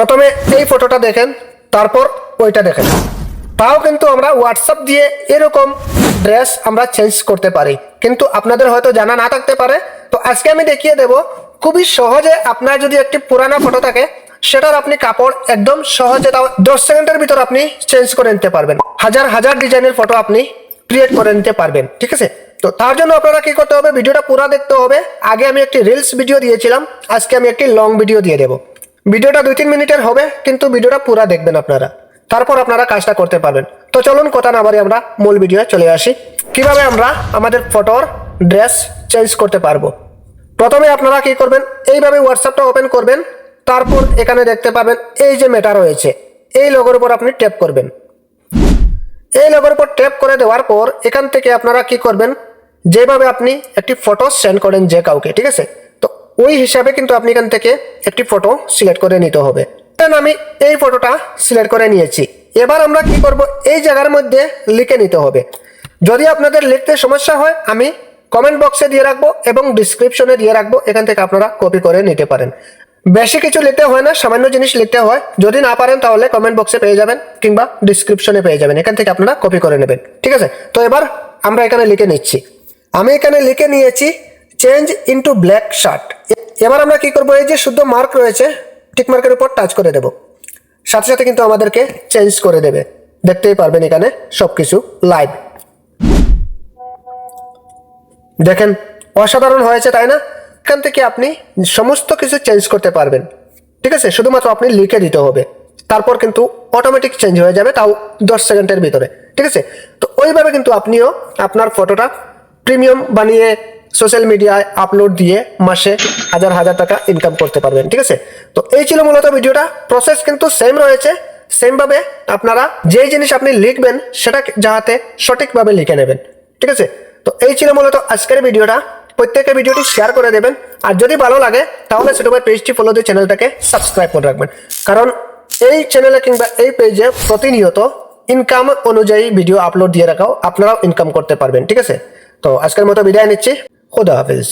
প্রথমে এই ফটোটা দেখেন, তারপর ওইটা দেখেন। তাও কিন্তু আমরা হোয়াটসঅ্যাপ দিয়ে এরকম ড্রেস আমরা চেঞ্জ করতে পারি, কিন্তু আপনাদের হয়তো জানা না থাকতে পারে। তো আজকে আমি দেখিয়ে দেব খুবই সহজে। আপনার যদি একটি পুরানা ফটো থাকে, সেটার আপনি কাপড় একদম সহজে, তাও 10 সেকেন্ডের ভিতর আপনি চেঞ্জ করে নিতে পারবেন। হাজার হাজার ডিজাইনের ফটো আপনি ক্রিয়েট করে নিতে পারবেন, ঠিক আছে? তো তার জন্য আপনারা কি করতে হবে, ভিডিওটা পুরো দেখতে হবে। আগে আমি একটি রিলস ভিডিও দিয়েছিলাম, আজকে আমি একটি লং ভিডিও দিয়ে দেবো। ভিডিওটা 2-3 মিনিটের হবে, কিন্তু ভিডিওটা পুরো দেখবেন আপনারা, তারপর আপনারা কাজটা করতে পারবেন। তো চলুন কথা না বাড়ি আমরা মূল ভিডিও চলে আসি, কিভাবে আমরা আমাদের ফটোর ড্রেস চেঞ্জ করতে পারবো। প্রথমে আপনারা কি করবেন, এইভাবে হোয়াটসঅ্যাপটা ওপেন করবেন। তারপর এখানে দেখতে পাবেন এই যে মেটা রয়েছে, এই লোগোর উপর আপনি ট্যাপ করবেন। এই লোগোর উপর ট্যাপ করে দেওয়ার পর এখান থেকে আপনারা কি করবেন, যেভাবে আপনি একটি ফটো সেন্ড করেন যে কাউকে, ঠিক আছে? তো ওই হিসাবে কিন্তু আপনি এখান থেকে একটি ফটো সিলেক্ট করে নিতে হবে। আমি এই ফটোটা সিলেক্ট করে নিয়েছি। এবার আমরা কি করব, এই জায়গার মধ্যে লিখে নিতে হবে। যদি আপনাদের লিখতে সমস্যা হয়, আমি কমেন্ট বক্সে দিয়ে রাখবো এবং ডিসক্রিপশনে দিয়ে রাখবো, এখান থেকে আপনারা কপি করে নিতে পারেন। বেশি কিছু লিখতে হয় না, সামান্য জিনিস লিখতে হয়। যদি না পারেন তাহলে কমেন্ট বক্সে পেয়ে যাবেন কিংবা ডিসক্রিপশনে পেয়ে যাবেন, এখান থেকে আপনারা কপি করে নেবেন, ঠিক আছে? তো এবার আমরা এখানে লিখে নিচ্ছি। আমি এখানে লিখে নিয়েছি চেঞ্জ ইনটু ব্ল্যাক শার্ট। এবার আমরা কি করব, এই যে শুদ্ধ মার্ক রয়েছে, টিক মার্কের উপর টাচ করে দেব। সাথে সাথে কিন্তু আমাদেরকে চেঞ্জ করে দেবে, দেখতেই পারবেন এখানে সবকিছু লাইভ। দেখেন অসাধারণ হয়েছে, তাই না? এখান থেকে আপনি সমস্ত কিছু চেঞ্জ করতে পারবেন, ঠিক আছে? শুধুমাত্র আপনি লিখে দিতে হবে, তারপর কিন্তু অটোমেটিক চেঞ্জ হয়ে যাবে, তাও 10 সেকেন্ডের ভিতরে, ঠিক আছে? তো ওইভাবে কিন্তু আপনিও আপনার ফটোটা প্রিমিয়াম বানিয়ে সোশ্যাল মিডিয়ায় আপলোড দিয়ে মাসে হাজার হাজার টাকা ইনকাম করতে পারবেন, ঠিক আছে? তো এই ছিল মূলত ভিডিওটা। প্রসেস কিন্তু সেম রয়েছে। সেমভাবে আপনারা যেই জিনিস আপনি লিখবেন সেটা যাতে সঠিকভাবে লিখে নেবেন, ঠিক আছে? তো এই ছিল মূলত আজকের ভিডিওটা। প্রত্যেকের ভিডিওটি শেয়ার করে দেবেন, আর যদি ভালো লাগে তাহলে সেটা পেজটি ফলো দিয়ে চ্যানেলটাকে সাবস্ক্রাইব করে রাখবেন, কারণ এই চ্যানেলে কিংবা এই পেজে প্রতিনিয়ত ইনকাম অনুযায়ী ভিডিও আপলোড দিয়ে রাখাও, আপনারাও ইনকাম করতে পারবেন, ঠিক আছে? তো আজকের মতো বিদায় নিচ্ছি। খুদা হাফেজ।